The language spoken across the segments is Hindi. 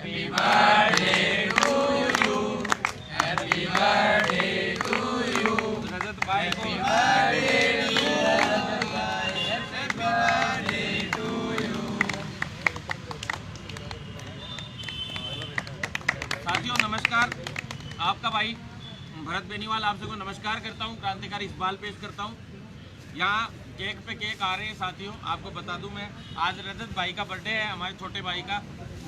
रजत भाई को साथियों नमस्कार। आपका भाई भरत बेनीवाल आप सबको नमस्कार करता हूं। क्रांतिकारी इकबाल पेश करता हूं। यहाँ केक पे केक आ रहे हैं साथियों। आपको बता दूं मैं आज रजत भाई का बर्थडे है, हमारे छोटे भाई का,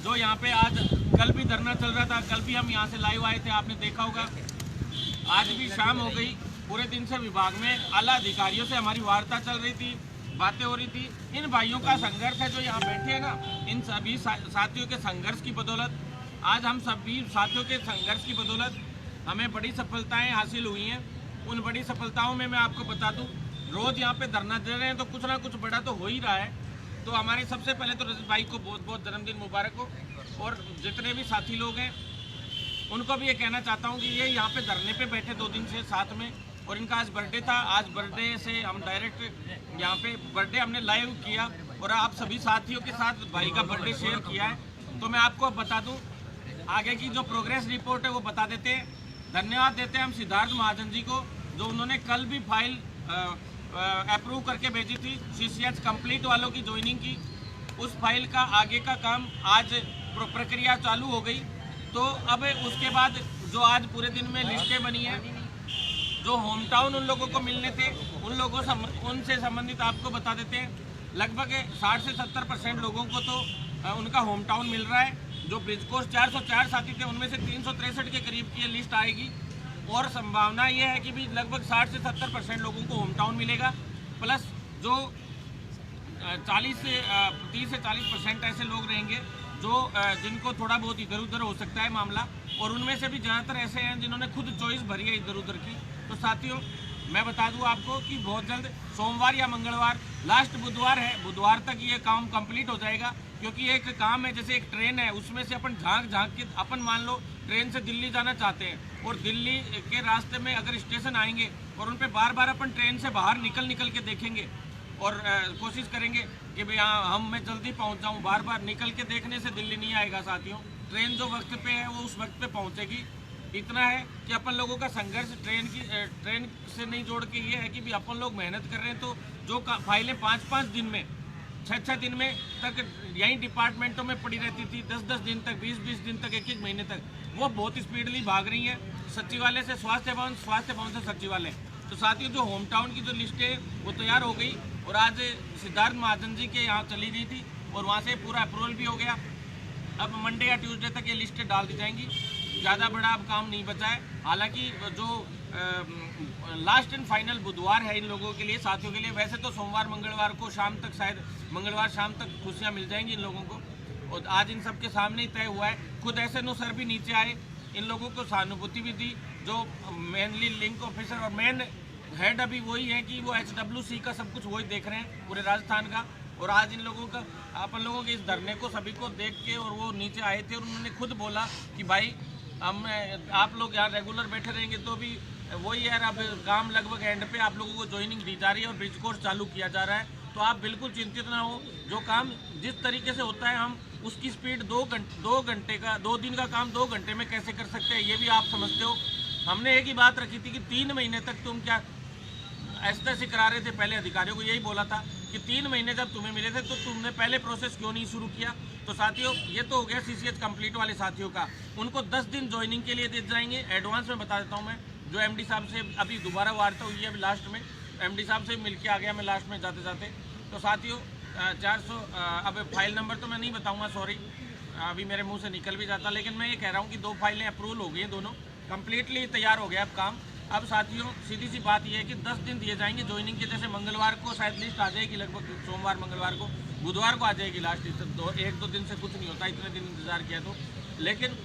जो यहाँ पे आज कल भी धरना चल रहा था। कल भी हम यहाँ से लाइव आए थे, आपने देखा होगा। आज भी शाम हो गई, पूरे दिन से विभाग में आला अधिकारियों से हमारी वार्ता चल रही थी, बातें हो रही थी। इन भाइयों का संघर्ष है जो यहाँ बैठे हैं ना, इन सभी साथियों के संघर्ष की बदौलत आज हम सभी साथियों के संघर्ष की बदौलत हमें बड़ी सफलताएं हासिल हुई हैं। उन बड़ी सफलताओं में मैं आपको बता दूं, रोज़ यहाँ पे धरना दे रहे हैं तो कुछ ना कुछ बड़ा तो हो ही रहा है। तो हमारे सबसे पहले तो रजत भाई को बहुत बहुत जन्मदिन मुबारक हो, और जितने भी साथी लोग हैं उनको भी ये कहना चाहता हूँ कि ये यहाँ पे धरने पे बैठे 2 दिन से साथ में, और इनका आज बर्थडे था। आज बर्थडे से हम डायरेक्ट यहाँ पे बर्थडे हमने लाइव किया और आप सभी साथियों के साथ भाई का बर्थडे शेयर किया है। तो मैं आपको बता दूँ आगे की जो प्रोग्रेस रिपोर्ट है वो बता देते हैं। धन्यवाद देते हैं हम सिद्धार्थ महाजन जी को, जो उन्होंने कल भी फाइल अप्रूव करके भेजी थी CCH कंप्लीट वालों की ज्वाइनिंग की। उस फाइल का आगे का काम आज प्रक्रिया चालू हो गई। तो अब उसके बाद जो आज पूरे दिन में लिस्टें बनी है, जो होम टाउन उन लोगों को मिलने थे, उन लोगों उनसे संबंधित आपको बता देते हैं। लगभग 60 से 70% लोगों को तो उनका होम टाउन मिल रहा है। जो ब्रिज कोर्स 404 साथी थे उनमें से 363 के करीब की ये लिस्ट आएगी, और संभावना ये है कि भी लगभग 60 से 70% लोगों को होम टाउन मिलेगा। प्लस जो 30 से 40% ऐसे लोग रहेंगे जो जिनको थोड़ा बहुत इधर उधर हो सकता है मामला, और उनमें से भी ज़्यादातर ऐसे हैं जिन्होंने खुद चॉइस भरी है इधर उधर की। तो साथियों मैं बता दूं आपको कि बहुत जल्द सोमवार या मंगलवार, लास्ट बुधवार है, बुधवार तक ये काम कंप्लीट हो जाएगा। क्योंकि एक काम है जैसे एक ट्रेन है, उसमें से अपन झांक के अपन मान लो ट्रेन से दिल्ली जाना चाहते हैं, और दिल्ली के रास्ते में अगर स्टेशन आएंगे और उन पर बार बार अपन ट्रेन से बाहर निकल के देखेंगे और कोशिश करेंगे कि भाई हाँ मैं जल्दी पहुंच जाऊं। बार बार निकल के देखने से दिल्ली नहीं आएगा साथियों। ट्रेन जो वक्त पे है वो उस वक्त पे पहुंचेगी। इतना है कि अपन लोगों का संघर्ष ट्रेन से नहीं जोड़ के ये है कि भी अपन लोग मेहनत कर रहे हैं। तो जो फाइलें 5-5 दिन में, 6-6 दिन में तक यहीं डिपार्टमेंटों में पड़ी रहती थी, 10-10 दिन तक, 20-20 दिन तक, 1-1 महीने तक, वो बहुत स्पीडली भाग रही है। सचिवालय से स्वास्थ्य भवन, स्वास्थ्य भवन से सचिवालय। तो साथियों जो होम टाउन की जो लिस्ट है वो तैयार हो गई, और आज सिद्धार्थ महाजन जी के यहाँ चली गई थी और वहाँ से पूरा अप्रूवल भी हो गया। अब मंडे या ट्यूसडे तक ये लिस्टें डाल दी जाएंगी। ज़्यादा बड़ा अब काम नहीं बचा है। हालांकि जो लास्ट एंड फाइनल बुधवार है इन लोगों के लिए, साथियों के लिए। वैसे तो सोमवार मंगलवार को शाम तक, शायद मंगलवार शाम तक खुशियाँ मिल जाएंगी इन लोगों को, और आज इन सब के सामने ही तय हुआ है। खुद SNO सर भी नीचे आए, इन लोगों को सहानुभूति भी दी। जो मेनली लिंक ऑफिसर और मेन हेड अभी वही है कि वो HWC का सब कुछ वही देख रहे हैं पूरे राजस्थान का। और आज इन लोगों का, अपन लोगों के इस धरने को सभी को देख के और वो नीचे आए थे, और उन्होंने खुद बोला कि भाई हम आप लोग यहाँ रेगुलर बैठे रहेंगे तो भी वही यार, अब काम लगभग एंड पे, आप लोगों को ज्वाइनिंग दी जा रही है और ब्रिज कोर्स चालू किया जा रहा है। तो आप बिल्कुल चिंतित ना हो। जो काम जिस तरीके से होता है हम उसकी स्पीड 2 दिन का काम 2 घंटे में कैसे कर सकते हैं, ये भी आप समझते हो। हमने एक ही बात रखी थी कि 3 महीने तक तुम क्या ऐसे करा रहे थे। पहले अधिकारियों को यही बोला था कि 3 महीने जब तुम्हें मिले थे तो तुमने पहले प्रोसेस क्यों नहीं शुरू किया। तो साथियों ये तो हो गया CCH कंप्लीट वाले साथियों का। उनको 10 दिन ज्वाइनिंग के लिए दे जाएंगे। एडवांस में बता देता हूँ मैं, जो MD साहब से अभी दोबारा वार्ता हुई है, अभी लास्ट में MD साहब से मिल के आ गया मैं लास्ट में जाते जाते। तो साथियों 400, अब फाइल नंबर तो मैं नहीं बताऊँगा, सॉरी, अभी मेरे मुँह से निकल भी जाता। लेकिन मैं ये कह रहा हूँ कि 2 फाइलें अप्रूवल हो गई हैं, दोनों कम्प्लीटली तैयार हो गया अब काम। अब साथियों सीधी सी बात यह है कि 10 दिन दिए जाएंगे ज्वाइनिंग के। जैसे मंगलवार को शायद लिस्ट आ जाएगी, लगभग सोमवार मंगलवार को, बुधवार को आ जाएगी लास्ट लिस्ट। 1-2 दिन से कुछ नहीं होता, इतने दिन इंतजार किया तो। लेकिन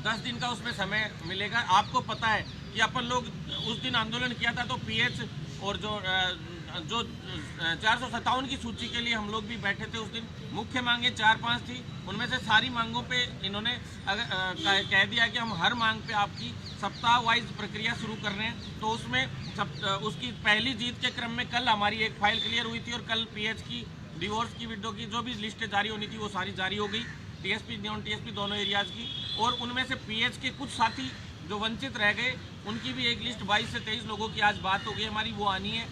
10 दिन का उसमें समय मिलेगा। आपको पता है कि अपन लोग उस दिन आंदोलन किया था तो PH और जो 457 की सूची के लिए हम लोग भी बैठे थे उस दिन। मुख्य मांगे 4-5 थी, उनमें से सारी मांगों पे इन्होंने कह दिया कि हम हर मांग पे आपकी सप्ताह वाइज प्रक्रिया शुरू कर रहे हैं। तो उसमें उसकी पहली जीत के क्रम में कल हमारी एक फाइल क्लियर हुई थी, और कल PH की डिवोर्स की, विडो की जो भी लिस्टें जारी होनी थी वो सारी जारी हो गई। टीएसपी नॉन टीएसपी दोनों एरियाज़ की, और उनमें से पीएच के कुछ साथी जो वंचित रह गए उनकी भी एक लिस्ट 22 से 23 लोगों की आज बात हो गई हमारी, वो आनी है।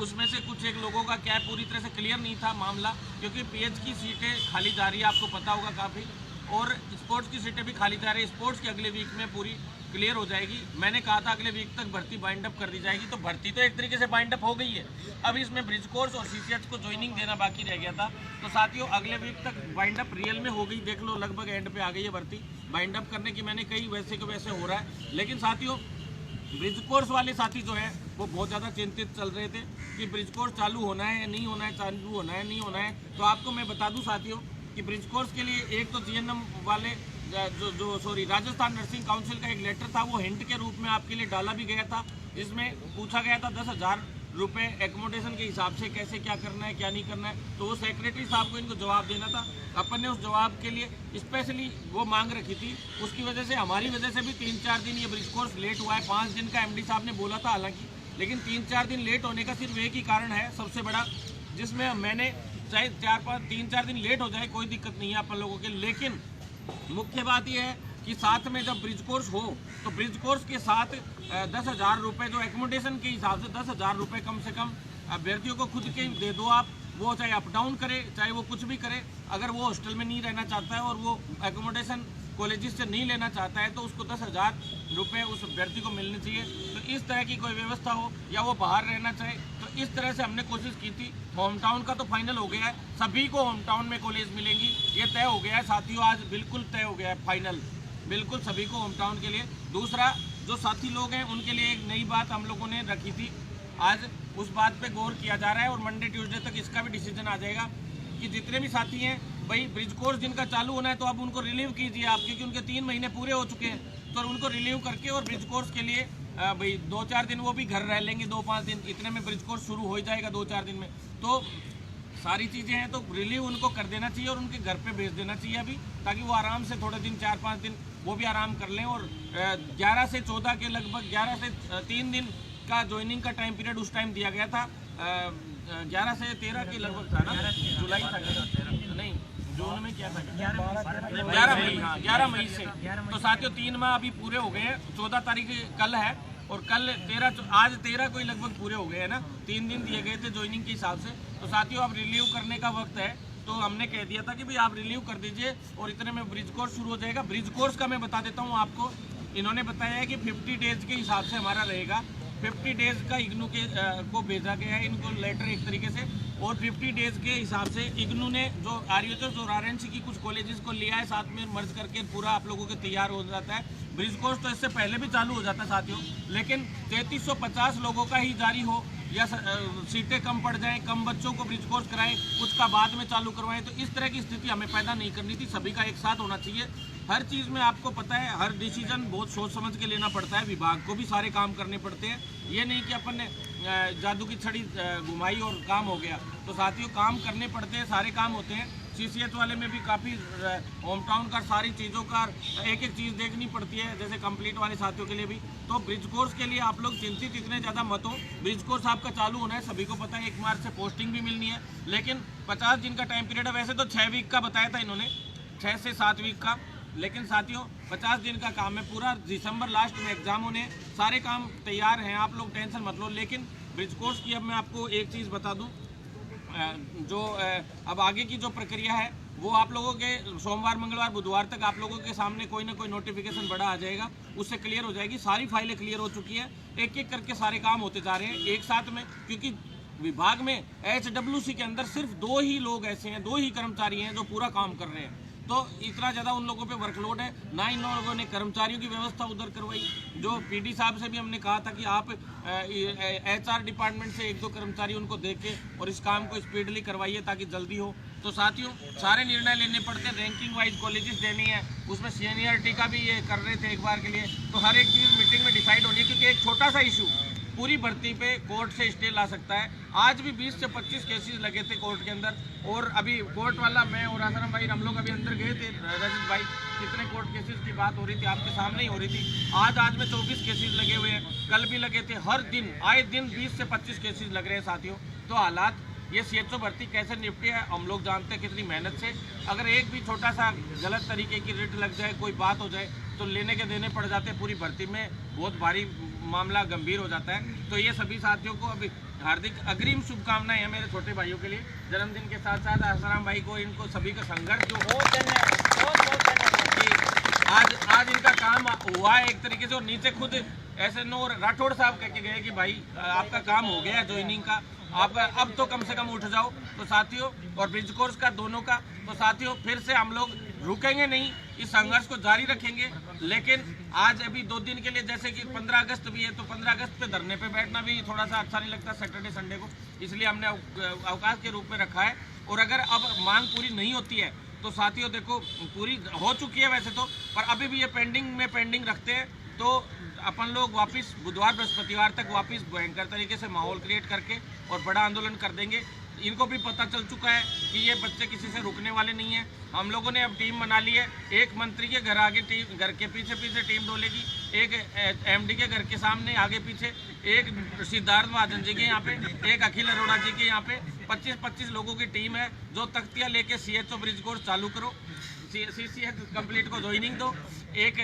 उसमें से कुछ एक लोगों का क्या पूरी तरह से क्लियर नहीं था मामला, क्योंकि पीएच की सीटें खाली जा रही है, आपको पता होगा काफ़ी, और स्पोर्ट्स की सीटें भी खाली जा रही है। स्पोर्ट्स की अगले वीक में पूरी क्लियर हो जाएगी। मैंने कहा था अगले वीक तक भर्ती बाइंड अप कर दी जाएगी, तो भर्ती तो एक तरीके से बाइंड अप हो गई है। अब इसमें ब्रिज कोर्स और सीसीएच को ज्वाइनिंग देना बाकी रह गया था। तो साथियों अगले वीक तक बाइंड अप रियल में हो गई, देख लो लगभग एंड पे आ गई है भर्ती। बाइंड अप करने की मैंने कही, वैसे को वैसे हो रहा है। लेकिन साथियों ब्रिज कोर्स वाले साथी जो है वो बहुत ज़्यादा चिंतित चल रहे थे कि ब्रिज कोर्स चालू होना है नहीं होना है, चालू होना है नहीं होना है। तो आपको मैं बता दूं साथियों कि ब्रिज कोर्स के लिए एक तो जीएनएम वाले राजस्थान नर्सिंग काउंसिल का एक लेटर था, वो हिंट के रूप में आपके लिए डाला भी गया था। इसमें पूछा गया था 10,000 रुपये एकोमोडेशन के हिसाब से कैसे क्या करना है क्या नहीं करना है। तो वो सेक्रेटरी साहब को इनको जवाब देना था। अपन ने उस जवाब के लिए स्पेशली वो मांग रखी थी, उसकी वजह से हमारी वजह से भी 3-4 दिन ये ब्रिज कोर्स लेट हुआ है। 5 दिन का एमडी साहब ने बोला था हालांकि, लेकिन 3-4 दिन लेट होने का सिर्फ एक ही कारण है सबसे बड़ा, जिसमें मैंने चाहे 3-4 दिन लेट हो जाए कोई दिक्कत नहीं है अपन लोगों के, लेकिन मुख्य बात यह है कि साथ में जब ब्रिज कोर्स हो तो ब्रिज कोर्स के साथ 10,000 रुपये जो एकोमोडेशन के हिसाब से 10,000 रुपये कम से कम अभ्यर्थियों को खुद के दे दो आप। वो चाहे अप डाउन करे चाहे वो कुछ भी करे, अगर वो हॉस्टल में नहीं रहना चाहता है और वो एकोमोडेशन कॉलेजेस से नहीं लेना चाहता है तो उसको 10,000 रुपये उस अभ्यर्थी को मिलने चाहिए। तो इस तरह की कोई व्यवस्था हो या वो बाहर रहना चाहे, तो इस तरह से हमने कोशिश की थी। होम टाउन का तो फाइनल हो गया है, सभी को होम टाउन में कॉलेज मिलेंगी, ये तय हो गया है साथियों। आज बिल्कुल तय हो गया है फाइनल, बिल्कुल सभी को होम टाउन के लिए। दूसरा जो साथी लोग हैं उनके लिए एक नई बात हम लोगों ने रखी थी, आज उस बात पे गौर किया जा रहा है और मंडे ट्यूसडे तक इसका भी डिसीजन आ जाएगा कि जितने भी साथी हैं भाई ब्रिज कोर्स जिनका चालू होना है तो अब उनको रिलीव कीजिए आप, क्योंकि उनके 3 महीने पूरे हो चुके हैं। तो उनको रिलीव करके और ब्रिज कोर्स के लिए भाई 2-4 दिन वो भी घर रह लेंगे, 2-5 दिन, इतने में ब्रिज कोर्स शुरू हो ही जाएगा 2-4 दिन में। तो सारी चीज़ें हैं तो रिलीव उनको कर देना चाहिए और उनके घर पे भेज देना चाहिए अभी, ताकि वो आराम से थोड़े दिन 4-5 दिन वो भी आराम कर लें। और 11 से 14 के लगभग 11 से 3 दिन का ज्वाइनिंग का टाइम पीरियड उस टाइम दिया गया था, 11 से 13 के लगभग था ना, जुलाई था नहीं जून में क्या था 11 मई, हाँ 11 मई से। तो साथियों 3 माह अभी पूरे हो गए हैं, 14 तारीख कल है और कल 13, आज 13 को ही लगभग पूरे हो गए हैं ना, 3 दिन दिए गए थे ज्वाइनिंग के हिसाब से। तो साथियों अब रिलीव करने का वक्त है, तो हमने कह दिया था कि भाई आप रिलीव कर दीजिए और इतने में ब्रिज कोर्स शुरू हो जाएगा। ब्रिज कोर्स का मैं बता देता हूँ आपको, इन्होंने बताया है कि 50 डेज के हिसाब से हमारा रहेगा। 50 डेज का इग्नू के को भेजा गया है इनको लेटर एक तरीके से, और 50 डेज के हिसाब से इग्नू ने जो आरयूएचएस और आरएनसी की कुछ कॉलेजेस को लिया है साथ में मर्ज करके, पूरा आप लोगों के तैयार हो जाता है। ब्रिज कोर्स तो इससे पहले भी चालू हो जाता है साथियों, लेकिन 3350 लोगों का ही जारी हो या सीटें कम पड़ जाएं, कम बच्चों को ब्रिज कोर्स कराएं, कुछ का बाद में चालू करवाएं, तो इस तरह की स्थिति हमें पैदा नहीं करनी थी। सभी का एक साथ होना चाहिए। हर चीज़ में आपको पता है हर डिसीजन बहुत सोच समझ के लेना पड़ता है, विभाग को भी सारे काम करने पड़ते हैं। ये नहीं कि अपन ने जादू की छड़ी घुमाई और काम हो गया। तो साथियों काम करने पड़ते हैं, सारे काम होते हैं। सीसीएच वाले में भी काफ़ी होम टाउन का सारी चीज़ों का एक एक चीज़ देखनी पड़ती है, जैसे कंप्लीट वाले साथियों के लिए भी। तो ब्रिज कोर्स के लिए आप लोग चिंतित इतने ज़्यादा मत हो। ब्रिज कोर्स आपका चालू होना है, सभी को पता है। 1 मार्च से पोस्टिंग भी मिलनी है, लेकिन 50 दिन का टाइम पीरियड है। वैसे तो 6 वीक का बताया था इन्होंने, 6 से 7 वीक का, लेकिन साथियों 50 दिन का काम है पूरा। दिसंबर लास्ट में एग्जाम होने, सारे काम तैयार हैं, आप लोग टेंशन मत लो। लेकिन ब्रिज कोर्स की अब मैं आपको एक चीज़ बता दूं, जो अब आगे की जो प्रक्रिया है वो आप लोगों के सोमवार मंगलवार बुधवार तक आप लोगों के सामने कोई ना कोई नोटिफिकेशन बड़ा आ जाएगा, उससे क्लियर हो जाएगी। सारी फाइलें क्लियर हो चुकी है, एक एक करके सारे काम होते जा रहे हैं एक साथ में, क्योंकि विभाग में HWC के अंदर सिर्फ 2 ही लोग ऐसे हैं, 2 ही कर्मचारी हैं जो पूरा काम कर रहे हैं। तो इतना ज़्यादा उन लोगों पे वर्कलोड है ना, इन लोगों ने कर्मचारियों की व्यवस्था उधर करवाई। जो पीडी साहब से भी हमने कहा था कि आप HR डिपार्टमेंट से 1-2 कर्मचारी उनको देके और इस काम को स्पीडली करवाइए ताकि जल्दी हो। तो साथियों सारे निर्णय लेने पड़ते हैं, रैंकिंग वाइज कॉलेजेस देनी है, उसमें सीनियरिटी का भी ये कर रहे थे एक बार के लिए। तो हर एक चीज़ मीटिंग में डिसाइड होनी है, क्योंकि एक छोटा सा इशू पूरी भर्ती पे कोर्ट से स्टे ला सकता है। आज भी 20 से 25 केसेस लगे थे कोर्ट के अंदर, और अभी कोर्ट वाला मैं और आसाराम भाई हम लोग अभी अंदर गए थे, रजत भाई कितने कोर्ट केसेस की बात हो रही थी आपके सामने ही हो रही थी। आज में 24 केसेस लगे हुए हैं, कल भी लगे थे। हर दिन आए दिन 20 से 25 केसेस लग रहे हैं साथियों। तो हालात ये CHO भर्ती कैसे निपटी है हम लोग जानते हैं कितनी मेहनत से। अगर एक भी छोटा सा गलत तरीके की रिट लग जाए, कोई बात हो जाए तो लेने के देने पड़ जाते हैं, पूरी भर्ती में बहुत भारी मामला गंभीर हो जाता है। तो ये सभी साथियों को अभी हार्दिक अग्रिम शुभकामनाएं हैं मेरे छोटे भाइयों के लिए जन्मदिन के साथ साथ। आसाराम भाई को, इनको सभी का संघर्ष जो आज इनका काम हुआ है एक तरीके से, और नीचे खुद SNO राठौड़ साहब कह के गए कि भाई आपका काम हो गया ज्वाइनिंग का, आप अब तो कम से कम उठ जाओ। तो साथियों, और ब्रिज कोर्स का दोनों का, तो साथियों फिर से हम लोग रुकेंगे नहीं, इस संघर्ष को जारी रखेंगे। लेकिन आज अभी 2 दिन के लिए, जैसे कि 15 अगस्त भी है, तो 15 अगस्त पे धरने पे बैठना भी थोड़ा सा अच्छा नहीं लगता सैटरडे संडे को, इसलिए हमने अवकाश के रूप में रखा है। और अगर अब मांग पूरी नहीं होती है तो साथियों देखो, पूरी हो चुकी है वैसे तो, पर अभी भी ये पेंडिंग रखते हैं तो अपन लोग वापस बुधवार बृहस्पतिवार तक वापस भयंकर तरीके से माहौल क्रिएट करके और बड़ा आंदोलन कर देंगे। इनको भी पता चल चुका है कि ये बच्चे किसी से रुकने वाले नहीं हैं। हम लोगों ने अब टीम बना ली है, एक मंत्री के घर आगे टीम, घर के पीछे टीम डोलेगी, एक MD के घर के सामने आगे पीछे, एक सिद्धार्थ महाजन जी के यहाँ पे, एक अखिल अरोड़ा जी के यहाँ पे 25-25 लोगों की टीम है जो तख्तियाँ लेके CHO ब्रिज कोर्स चालू करो, CCH कंप्लीट को ज्वाइनिंग दो, एक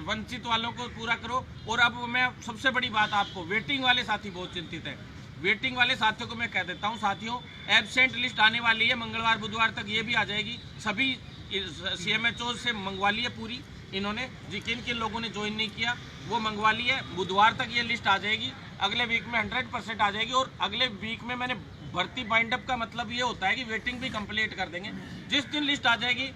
वंचित वालों को पूरा करो। और अब मैं सबसे बड़ी बात, आपको वेटिंग वाले साथी बहुत चिंतित है, वेटिंग वाले साथियों को मैं कह देता हूं साथियों, एब्सेंट लिस्ट आने वाली है मंगलवार बुधवार तक, ये भी आ जाएगी। सभी CMHO से मंगवा ली है पूरी इन्होंने, किन किन लोगों ने ज्वाइन नहीं किया वो मंगवा ली है। बुधवार तक ये लिस्ट आ जाएगी, अगले वीक में 100% आ जाएगी। और अगले वीक में मैंने भर्ती बाइंड अप का मतलब ये होता है कि वेटिंग भी कंप्लीट कर देंगे। जिस दिन लिस्ट आ जाएगी,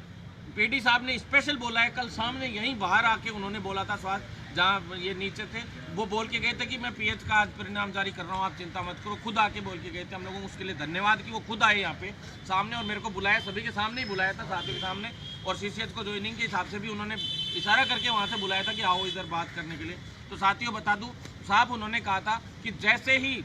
PD साहब ने स्पेशल बोला है, कल सामने यहीं बाहर आके उन्होंने बोला था, स्वास्थ्य जहाँ ये नीचे थे वो बोल के गए थे कि मैं PH का आज परिणाम जारी कर रहा हूँ, आप चिंता मत करो। खुद आके बोल के गए थे, हम लोगों को उसके लिए धन्यवाद कि वो खुद आए यहाँ पे सामने और मेरे को बुलाया, सभी के सामने ही बुलाया था, साथियों के सामने। और CCH को ज्वाइनिंग के हिसाब से भी उन्होंने इशारा करके वहाँ से बुलाया था कि आओ इधर बात करने के लिए। तो साथियों बता दूँ साहब, उन्होंने कहा था कि जैसे ही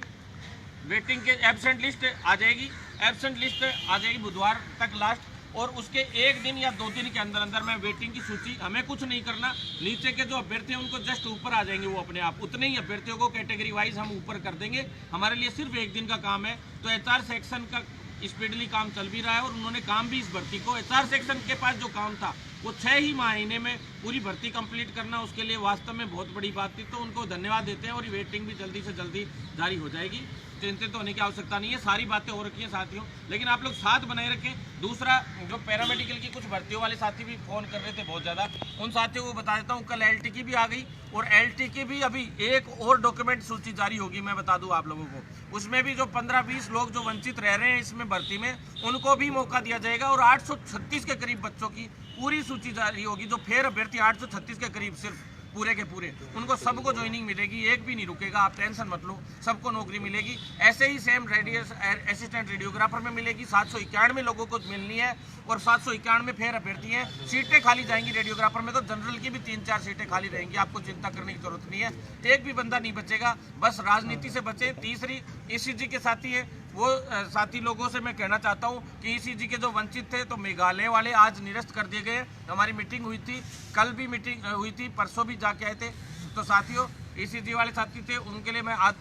वेटिंग के एब्सेंट लिस्ट आ जाएगी बुधवार तक लास्ट, और उसके 1 दिन या 2 दिन के अंदर अंदर मैं वेटिंग की सूची, हमें कुछ नहीं करना, नीचे के जो अभ्यर्थी हैं उनको जस्ट ऊपर आ जाएंगे वो अपने आप, उतने ही अभ्यर्थियों को कैटेगरी वाइज हम ऊपर कर देंगे। हमारे लिए सिर्फ 1 दिन का काम है। तो HR सेक्शन का स्पीडली काम चल भी रहा है और उन्होंने काम भी इस भर्ती को, HR सेक्शन के पास जो काम था वो 6 ही महीने में पूरी भर्ती कंप्लीट करना, उसके लिए वास्तव में बहुत बड़ी बात थी। तो उनको धन्यवाद देते हैं और वेटिंग भी जल्दी से जल्दी जारी हो जाएगी, चिंतित होने की आवश्यकता नहीं है। सारी बातें हो रखी हैं साथियों, लेकिन आप लोग साथ बनाए रखें। दूसरा, जो पैरामेडिकल की कुछ भर्तियों वाले साथी भी फोन कर रहे थे बहुत ज़्यादा, उन साथियों को बता देता हूँ, कल LT की भी आ गई और LT की भी अभी एक और डॉक्यूमेंट सूची जारी होगी, मैं बता दूँ आप लोगों को। उसमें भी जो 15-20 लोग जो वंचित रह रहे हैं इसमें भर्ती में, उनको भी मौका दिया जाएगा और 836 के करीब बच्चों की पूरी सूची जारी होगी। जो फेर अभ्यर्थी 836 के करीब सिर्फ पूरे के पूरे, उनको सबको ज्वाइनिंग मिलेगी, एक भी नहीं रुकेगा, आप टेंशन मत लो, सबको नौकरी मिलेगी। ऐसे ही सेम असिस्टेंट रेडियोग्राफर में मिलेगी, 791 लोगों को मिलनी है और 791 फेर अभ्यर्थी हैं। सीटें खाली जाएंगी रेडियोग्राफर में, तो जनरल की भी 3-4 सीटें खाली रहेंगी, आपको चिंता करने की जरूरत नहीं है, एक भी बंदा नहीं बचेगा, बस राजनीति से बचे। तीसरी, ECG के साथी है, वो साथी लोगों से मैं कहना चाहता हूँ कि ECG के जो वंचित थे तो मेघालय वाले आज निरस्त कर दिए गए। हमारी मीटिंग हुई थी, कल भी मीटिंग हुई थी, परसों भी जाके आए थे। तो साथियों, ECG वाले साथी थे, उनके लिए मैं आज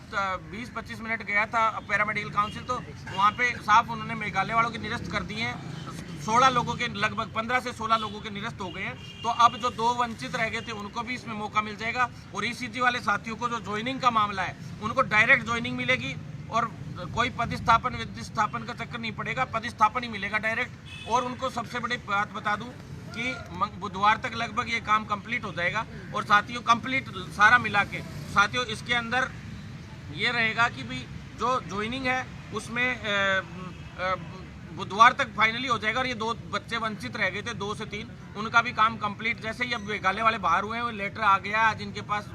20-25 मिनट गया था पैरामेडिकल काउंसिल, तो वहाँ पे साफ उन्होंने मेघालय वालों के निरस्त कर दिए हैं। 16 लोगों के, लगभग 15 से 16 लोगों के निरस्त हो गए हैं। तो अब जो 2 वंचित रह गए थे उनको भी इसमें मौका मिल जाएगा। और ECG वाले साथियों को जो ज्वाइनिंग का मामला है उनको डायरेक्ट ज्वाइनिंग मिलेगी और कोई पदस्थापन विस्थापन का चक्कर नहीं पड़ेगा, पदस्थापन ही मिलेगा डायरेक्ट। और उनको सबसे बड़ी बात बता दूं कि बुधवार तक लगभग ये काम कंप्लीट हो जाएगा। और साथियों, कंप्लीट सारा मिला के साथियों, इसके अंदर ये रहेगा कि भी जो ज्वाइनिंग है उसमें बुधवार तक फाइनली हो जाएगा। और ये 2 बच्चे वंचित रह गए थे, 2 से 3, उनका भी काम कंप्लीट, जैसे ही अब मेघालय वाले बाहर हुए हैं, वो लेटर आ गया आज इनके पास,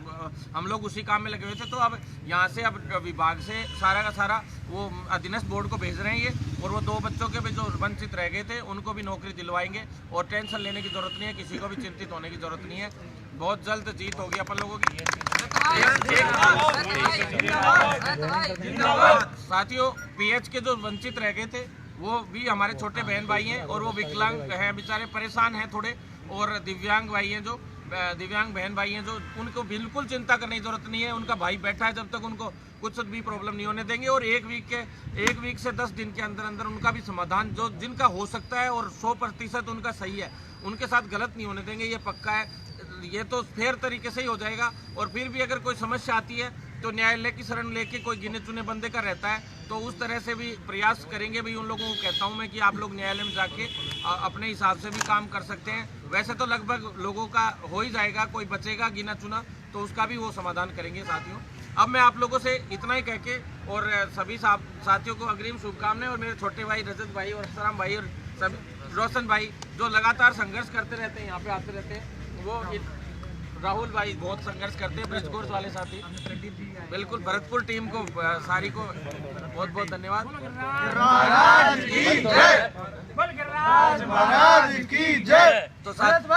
हम लोग उसी काम में लगे हुए थे। तो अब यहाँ से, अब विभाग से सारा का सारा वो अधीनस्थ बोर्ड को भेज रहे हैं ये, और वो 2 बच्चों के भी जो वंचित रह गए थे उनको भी नौकरी दिलवाएंगे। और टेंशन लेने की जरूरत नहीं है, किसी को भी चिंतित होने की जरूरत नहीं है, बहुत जल्द जीत होगी अपन लोगों की। साथियों, PH के जो वंचित रह गए थे वो भी हमारे छोटे बहन भाई हैं और वो विकलांग हैं, बेचारे परेशान हैं थोड़े, और दिव्यांग भाई हैं जो, दिव्यांग बहन भाई हैं जो उनको बिल्कुल चिंता करने की जरूरत नहीं है। उनका भाई बैठा है, जब तक उनको कुछ भी प्रॉब्लम नहीं होने देंगे और एक वीक से 10 दिन के अंदर अंदर उनका भी समाधान जो जिनका हो सकता है और 100% उनका सही है, उनके साथ गलत नहीं होने देंगे, ये पक्का है। ये तो फेयर तरीके से ही हो जाएगा। और फिर भी अगर कोई समस्या आती है तो न्यायालय की शरण लेके कोई गिने चुने बंदे का रहता है, तो उस तरह से भी प्रयास करेंगे भी। उन लोगों को कहता हूं मैं कि आप लोग न्यायालय में जाके अपने हिसाब से भी काम कर सकते हैं। वैसे तो लगभग लोगों का हो ही जाएगा, कोई बचेगा गिना चुना तो उसका भी वो समाधान करेंगे साथियों। अब मैं आप लोगों से इतना ही कह के और सभी साथियों को अग्रिम शुभकामनाएं, और मेरे छोटे भाई रजत भाई और हसराम भाई और सभी रोशन भाई जो लगातार संघर्ष करते रहते हैं, यहाँ पे आते रहते हैं, वो राहुल भाई बहुत संघर्ष करते हैं, ब्रिज कोर्स वाले साथी, बिल्कुल भरतपुर टीम को सारी को बहुत बहुत धन्यवाद। तो साथियों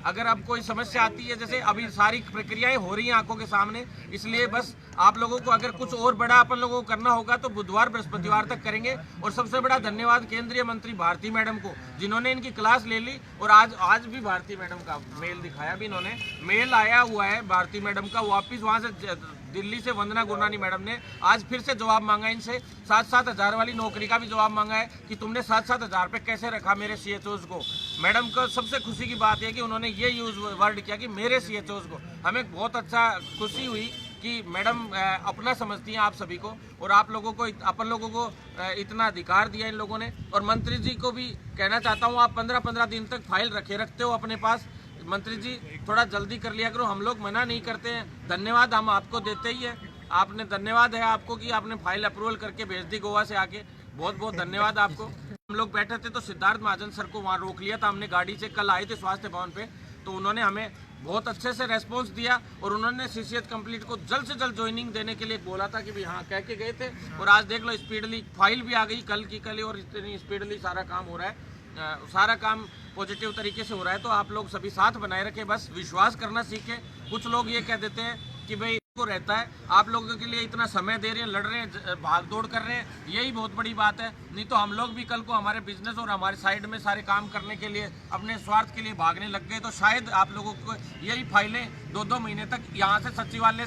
अगर अब कोई समस्या आती है, जैसे अभी सारी प्रक्रियाएं हो रही हैं आंखों के सामने, इसलिए बस आप लोगों को अगर कुछ और बड़ा अपन लोगों को करना होगा तो बुधवार बृहस्पतिवार तक करेंगे। और सबसे बड़ा धन्यवाद केंद्रीय मंत्री भारती मैडम को, जिन्होंने इनकी क्लास ले ली। और आज भी भारती मैडम का मेल दिखाया भी, इन्होंने मेल आया हुआ है भारती मैडम का, वापिस वहाँ से दिल्ली से वंदना गुरनानी मैडम ने आज फिर से जवाब मांगा इनसे। 7-7 हज़ार वाली नौकरी का भी जवाब मांगा है कि तुमने 7-7 हज़ार पे कैसे रखा मेरे CHOs को। मैडम को सबसे खुशी की बात है कि उन्होंने ये यूज वर्ड किया कि मेरे CHOs को। हमें बहुत अच्छा खुशी हुई कि मैडम अपना समझती हैं आप सभी को, और आप लोगों को अपन लोगों को इतना अधिकार दिया इन लोगों ने। और मंत्री जी को भी कहना चाहता हूँ, आप 15-15 दिन तक फाइल रखते हो अपने पास। मंत्री जी थोड़ा जल्दी कर लिया करो, हम लोग मना नहीं करते हैं, धन्यवाद हम आपको देते ही है। आपने धन्यवाद है आपको कि आपने फाइल अप्रूवल करके भेज दी गोवा से आके, बहुत बहुत धन्यवाद आपको। हम लोग बैठे थे तो सिद्धार्थ महाजन सर को वहाँ रोक लिया था हमने गाड़ी से, कल आए थे स्वास्थ्य भवन पे, तो उन्होंने हमें बहुत अच्छे से रेस्पॉन्स दिया और उन्होंने CCH कंप्लीट को जल्द से जल्द ज्वाइनिंग देने के लिए बोला था कि भी हाँ कह के गए थे। और आज देख लो स्पीडली फाइल भी आ गई कल की कल ही, और इतनी स्पीडली सारा काम हो रहा है, सारा काम पॉजिटिव तरीके से हो रहा है। तो आप लोग सभी साथ बनाए रखें, बस विश्वास करना सीखें। कुछ लोग ये कह देते हैं कि भाई को रहता है, आप लोगों के लिए इतना समय दे रहे हैं, लड़ रहे हैं, भाग दौड़ कर रहे हैं, यही बहुत बड़ी बात है। नहीं तो हम लोग भी कल को हमारे बिजनेस और हमारे साइड में सारे काम करने के लिए अपने स्वार्थ के लिए भागने लग गए तो शायद आप लोगों को यही फाइलें 2-2 महीने तक यहाँ से सचिवालय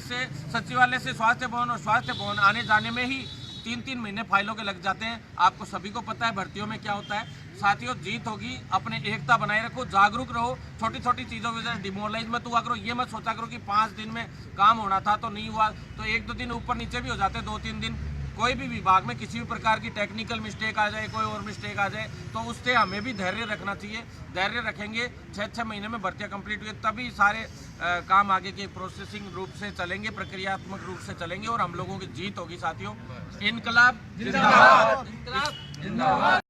से स्वास्थ्य भवन और स्वास्थ्य भवन आने जाने में ही 3-3 महीने फाइलों के लग जाते हैं। आपको सभी को पता है भर्तियों में क्या होता है। साथियों जीत होगी, अपने एकता बनाए रखो, जागरूक रहो, छोटी छोटी चीज़ों की वजह से डिमोरलाइज मत हुआ करो। ये मत सोचा करो कि 5 दिन में काम होना था तो नहीं हुआ, तो 1-2 दिन ऊपर नीचे भी हो जाते, 2-3 दिन। कोई भी विभाग में किसी भी प्रकार की टेक्निकल मिस्टेक आ जाए, कोई और मिस्टेक आ जाए, तो उससे हमें भी धैर्य रखना चाहिए। धैर्य रखेंगे, 6-6 महीने में भर्तियाँ कंप्लीट हुई तभी सारे काम आगे के प्रोसेसिंग रूप से चलेंगे, प्रक्रियात्मक रूप से चलेंगे और हम लोगों की जीत होगी साथियों। इनकलाब जिंदाबाद।